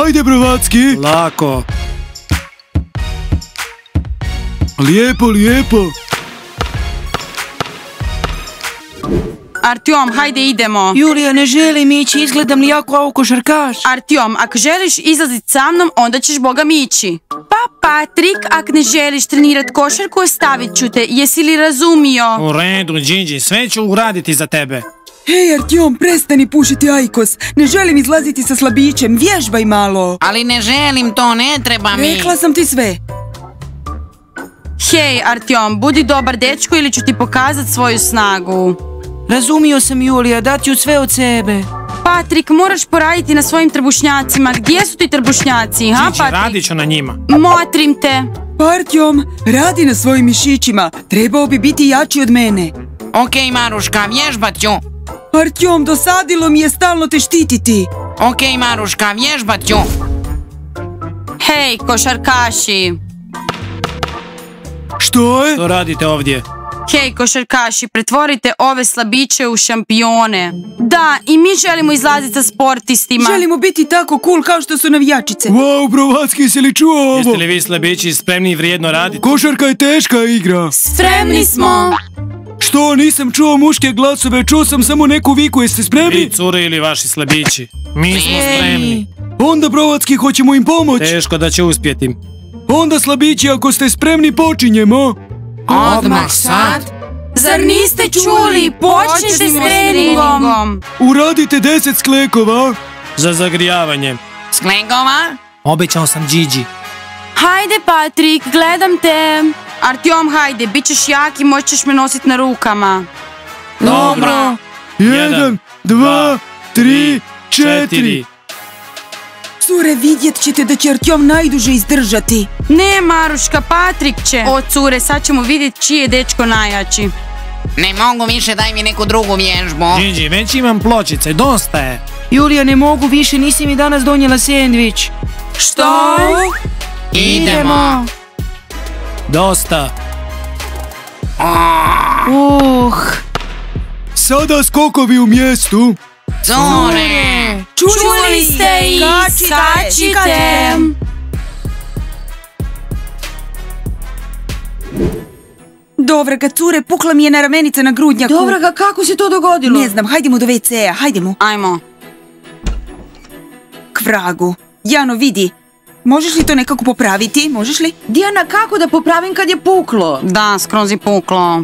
Hajde, Brovacki. Lako. Lijepo, lijepo. Artyom, hajde idemo. Julija, ne želim ići, izgledam li jako kao košarkaš. Artyom, ako želiš izlaziti sa mnom, onda ćeš Boga mi ići. Pa, Patrik, ako ne želiš trenirat košarku, ostavit ću te. Jesi li razumio? U redu, Gigi, sve ću uraditi za tebe. Hej, Artyom, prestani pušiti ajkos. Ne želim izlaziti sa slabićem, vježbaj malo. Ali ne želim to, ne treba mi. Rekla sam ti sve. Hej, Artyom, budi dobar dečko ili ću ti pokazat svoju snagu. Razumio sam, Julija, dat ću sve od sebe. Patrik, moraš poraditi na svojim trbušnjacima. Gdje su ti trbušnjaci, ha, Gigi, Patrik? radit ću na njima. Motrim te. Artyom, radi na svojim mišićima. Trebao bi biti jači od mene. Okej, Maruška, vježbat ću. Artyom, dosadilo mi je stalno te štititi. Okej, Maruška, vježbat ću. Hej, košarkaši. Što je? Što radite ovdje? Hej, košarkaši, pretvorite ove slabiće u šampione. Da, i mi želimo izlaziti sa sportistima. Želimo biti tako cool kao što su navijačice. Wow, Brovacki, jesi li čuo ovo? Jeste li vi slabići spremni vrijedno raditi? Košarka je teška igra. Spremni smo. Što, nisam čuo muške glasove, čuo sam samo neku viku, jeste spremni? Vi cure ili vaši slabići? Mi smo spremni. Onda, Brovacki, hoćemo im pomoć. Teško da će uspjeti. Onda, slabići, ako ste spremni, počinjemo. Odmah sad? Zar niste čuli? Počnite s treningom. Uradite 10 sklekova. Za zagrijavanje. Sklegova? Obećao sam Gigi. Hajde, Patrik, gledam te. Artyom, hajde, bit ćeš jak i moćeš me nositi na rukama. Dobro. 1, 2, 3, 4. Cure, vidjet ćete da će Artyom najduže izdržati. Ne, Maruška, Patrik će. O, cure, sad ćemo vidjeti čiji je dečko najjači. Ne mogu više, daj mi neku drugu vježbu. Gigi, već imam pločice, dosta je. Julija, ne mogu više, nisi mi danas donijela sendvič. Što? Idemo. Dosta. Sada skokovi u mjestu. Cure. Čuli ste ih, skačite. Dovraga, cure, pukla mi je na ramenica na grudnjaku. Dovraga, kako se to dogodilo? Ne znam, hajdemo do WC-a, hajdemo. Ajmo. K vragu. Jano, vidi. Možeš li to nekako popraviti? Možeš li? Dijana, kako da popravim kad je puklo? Da, skroz je puklo.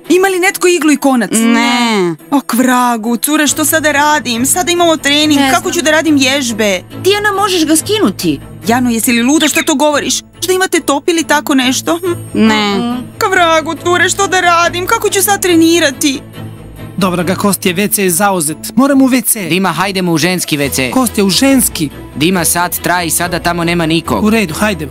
Ima li netko iglu i konac? Ne. O, k vragu, cure, što sada radim? Sada imamo trening, Ne kako znam. ću da radim vježbe? Dijana, možeš ga skinuti. Jano, jesi li luda što to govoriš? Možda imate top ili tako nešto? Ne. K vragu, cure, što da radim? Kako ću sad trenirati? Dobro ga, Kost je WC je zauzet. Moram u WC. Dima, hajdemo u ženski WC. Kost je u ženski. Dima, sad traji, sada tamo nema nikog. U redu, hajde.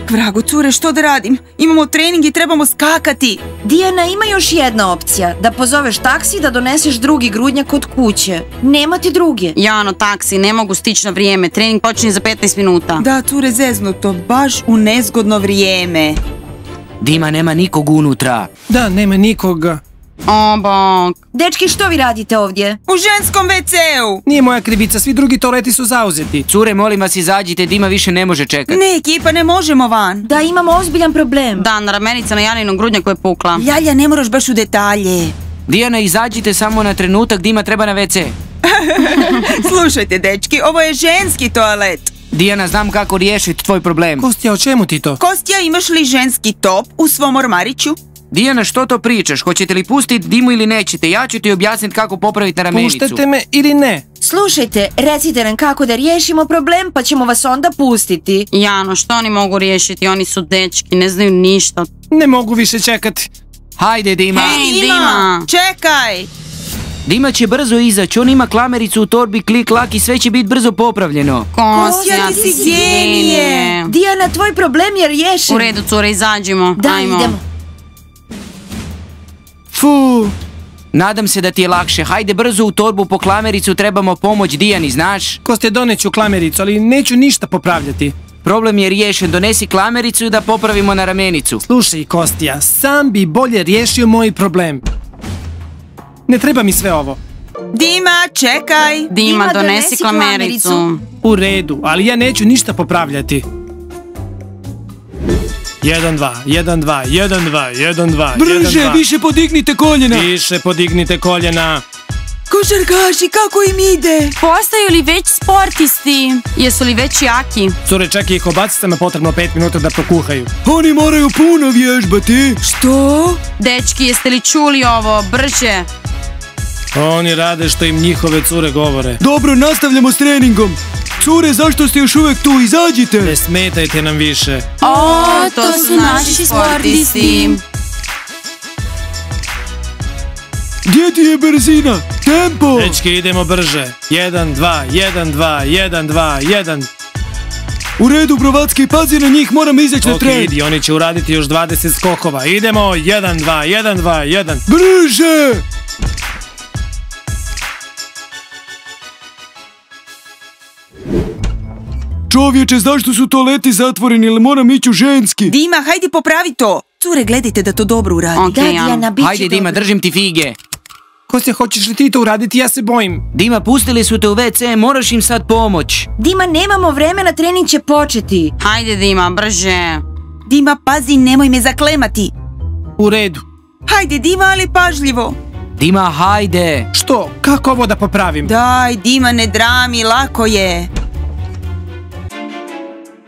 K vragu, cure, što da radim? Imamo trening i trebamo skakati. Dijana, ima još jedna opcija. Da pozoveš taksi da doneseš drugi grudnjak od kuće. Nema ti druge. Jano, taksi, ne mogu stići na vrijeme. Trening počinje za 15 minuta. Da, cure, zeznuto, baš u nezgodno vrijeme. Dima, nema nikog unutra. Da, nema nikoga. O, bog. Dečki, što vi radite ovdje? U ženskom WC-u. Nije moja krivica, svi drugi toaleti su zauzeti. Cure, molim vas, izađite, Dima više ne može čekati. Ne, ekipa, ne možemo van. Da, imamo ozbiljan problem. Da, na ramenica na Janinom grudnjaku je pukla. Ljalja, ne moraš baš u detalje. Dijana, izađite samo na trenutak, Dima treba na WC. Slušajte, dečki, ovo je ženski toalet. Dijana, znam kako riješiti tvoj problem. Kostja, o čemu ti to? Kostja, imaš li ženski top u svom ormariću? Dijana, što to pričaš? Hoćete li pustiti Dimu ili nećete? Ja ću ti objasniti kako popraviti na ramenicu. Puštate me ili ne? Slušajte, recite nam kako da riješimo problem, pa ćemo vas onda pustiti. Jano, što oni mogu riješiti? Oni su dečki, ne znaju ništa. Ne mogu više čekati. Hajde, Dima. Hej, Dima! Čekaj! Dima će brzo izaći, on ima klamericu u torbi, klik, lak i sve će biti brzo popravljeno. Kostja, ti si genije. Dijana, tvoj problem je riješen. U redu, cure, izađimo. Da, Ajmo. idemo. Fu. Nadam se da ti je lakše. Hajde brzo u torbu po klamericu, trebamo pomoć Dijani, znaš? Kostja, doneću klamericu, ali neću ništa popravljati. Problem je riješen, donesi klamericu da popravimo na ramenicu. Slušaj, Kostja, sam bi bolje riješio moj problem. Ne treba mi sve ovo. Dima, čekaj. Dima, donesi klamericu. U redu, ali ja neću ništa popravljati. 1, 2, 1, 2, 1, 2, 1, 2, Brže, više podignite koljena. Više podignite koljena. Košarkaši, kako im ide? Postaju li već sportisti? Jesu li već jaki? Cure, čekaj ih, obacite me, potrebno 5 minuta da prokuhaju. Oni moraju puno vježbati. Što? Dečki, jeste li čuli ovo? Brže. Oni rade što im njihove cure govore. Dobro, nastavljamo s treningom. Cure, zašto ste još uvijek tu? Izađite. Ne smetajte nam više. O, to su naši sportisti. Gdje ti je brzina? Tempo! Dečki, idemo brže. 1, 2, 1, 2, 1, 2, 1. U redu, Brovacki, pazi na njih, moram izaći na Ok, tren. idi, oni će uraditi još 20 skokova. Idemo, 1, 2, 1, 2, 1. Brže! Čovječe, zašto su toaleti zatvoreni, ili moram ići u ženski? Dima, hajde popravi to. Cure, gledajte da to dobro uradi. Ok, Da, Dijana, bit će Hajde, Dima, dobro. držim ti fige. Kostja, hoćeš li ti to uraditi? Ja se bojim. Dima, pustili su te u WC, moraš im sad pomoć. Dima, nemamo vremena, trening će početi. Hajde, Dima, brže. Dima, pazi, nemoj me zaklemati. U redu. Hajde, Dima, ali pažljivo. Dima, hajde. Što? Kako ovo da popravim? Daj, Dima, ne drami, lako je.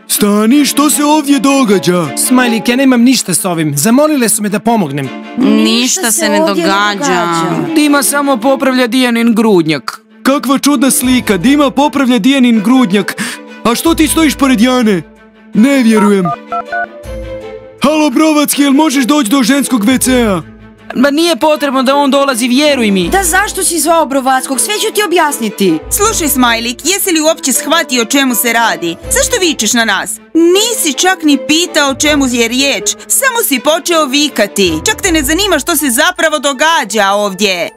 Stani, što se ovdje događa? Smajlik, ja nemam ništa s ovim. Zamolile su me da pomognem. Ništa se ne ovdje događa. Dima samo popravlja Dijanin grudnjak. Kakva čudna slika, Dima popravlja Dijanin grudnjak. A što ti stojiš pored Jane? Ne vjerujem. Halo, Brovacki, jel možeš doći do ženskog WC-a? Ma nije potrebno da on dolazi, vjeruj mi. Da, zašto si zvao Brovackog? Sve ću ti objasniti. Slušaj, Smajlik, jesi li uopće shvatio o čemu se radi? Zašto vičeš na nas? Nisi čak ni pitao o čemu je riječ. Samo si počeo vikati. Čak te ne zanima što se zapravo događa ovdje.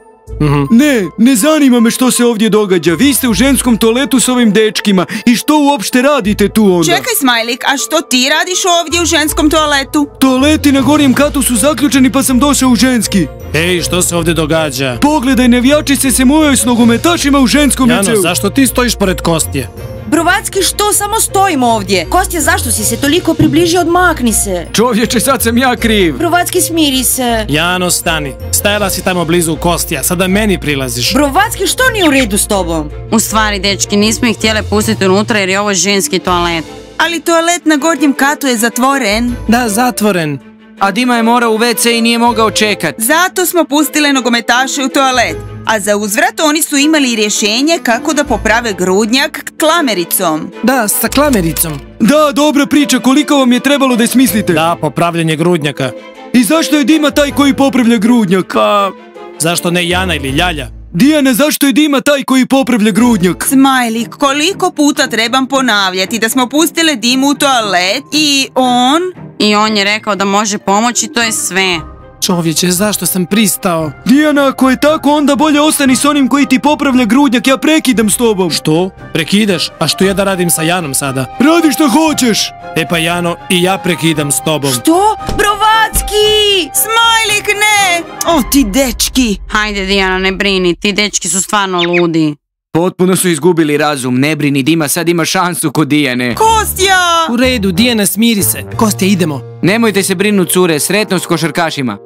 Ne zanima me što se ovdje događa. Vi ste u ženskom toaletu s ovim dečkima. I što uopšte radite tu onda? Čekaj, Smajlik, a što ti radiš ovdje u ženskom toaletu? Toaleti na gornjem katu su zaključeni pa sam došao u ženski. Ej, što se ovdje događa? Pogledaj, navijačice se muvaju s nogometašima u ženskom Jano, WC-u. zašto ti stojiš pored Kostje? Brovacki, što? Samo stojimo ovdje. Kostja, zašto si se toliko približio? Odmakni se. Čovječe, sad sam ja kriv. Brovacki, smiri se. Jano, stani. Stajala si tamo blizu Kostja, sada meni prilaziš. Brovacki, što nije u redu s tobom? U stvari, dečki, nismo ih htjele pustiti unutra jer je ovo ženski toalet. Ali toalet na gornjem katu je zatvoren. Da, zatvoren. A Dima je morao u WC i nije mogao čekat. Zato smo pustile nogometaše u toalet. A za uzvrat oni su imali rješenje kako da poprave grudnjak klamericom. Da, sa klamericom. Da, dobra priča, koliko vam je trebalo da je smislite? Da, popravljanje grudnjaka. I zašto je Dima taj koji popravlja grudnjak? Pa, zašto ne Jana ili Ljalja? Dijane, zašto je Dima taj koji popravlja grudnjak? Smajlik, koliko puta trebam ponavljati da smo pustile Dimu u toalet i on... I on je rekao da može pomoći, to je sve. Čovječe, zašto sam pristao? Dijana, ako je tako, onda bolje ostani s onim koji ti popravlja grudnjak, ja prekidam s tobom. Što? Prekidaš? A što ja da radim sa Janom sada? Radi što hoćeš. E pa Jano, i ja prekidam s tobom. Što? Brovacki! Smajlik, ne! O, ti dečki! Hajde, Dijana, ne brini, ti dečki su stvarno ludi. Potpuno su izgubili razum, ne brini, Dima sad ima šansu kod Dijane. Kostja! U redu, Dijana, smiri se. Kostja, idemo. Nemojte se brinuti, cure, sretno s košarkašima.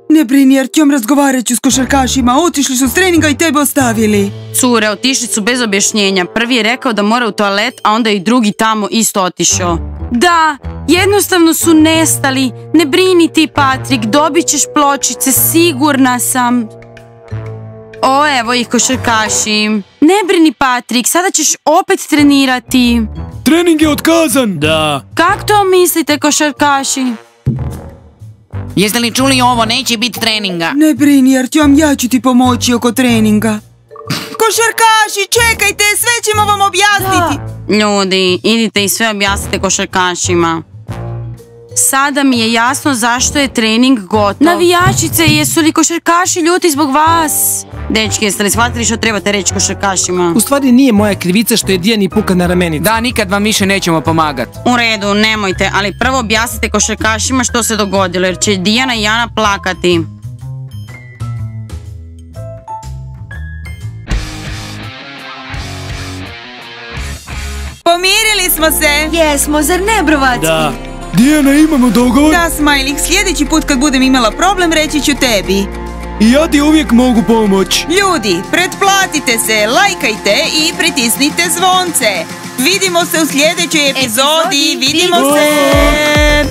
Ne brini, Artjom, razgovarat ću s košarkašima. Otišli su s treninga i tebe ostavili. Cure, otišli su bez objašnjenja. Prvi je rekao da mora u toalet, a onda i drugi tamo isto otišao. Da, jednostavno su nestali. Ne brini ti, Patrik, dobit ćeš pločice, sigurna sam. O, evo ih košarkaši. Ne brini, Patrik, sada ćeš opet trenirati. Trening je otkazan. Da. Kako to mislite, košarkaši? Jeste li čuli ovo, neće biti treninga. Ne brini, Artjom, ja ću ti pomoći oko treninga. Košarkaši, čekajte, sve ćemo vam objasniti. Ljudi, idite i sve objasnite košarkašima. Sada mi je jasno zašto je trening gotov. Navijačice, jesu li košarkaši ljuti zbog vas? Dečki, jeste li shvatili što trebate reći košarkašima? U stvari nije moja krivica što je Dijani puka na ramenicu. Da, nikad vam više nećemo pomagat. U redu, nemojte, ali prvo objasnite košarkašima što se dogodilo, jer će Dijana i Jana plakati. smo se. Jesmo, zar ne, Brovacki? Da. Dijana, imamo dogovor? Da, Smajlik, sljedeći put kad budem imala problem reći ću tebi. I ja ti uvijek mogu pomoć. Ljudi, pretplatite se, lajkajte i pritisnite zvonce. Vidimo se u sljedećoj epizodi. Vidimo se!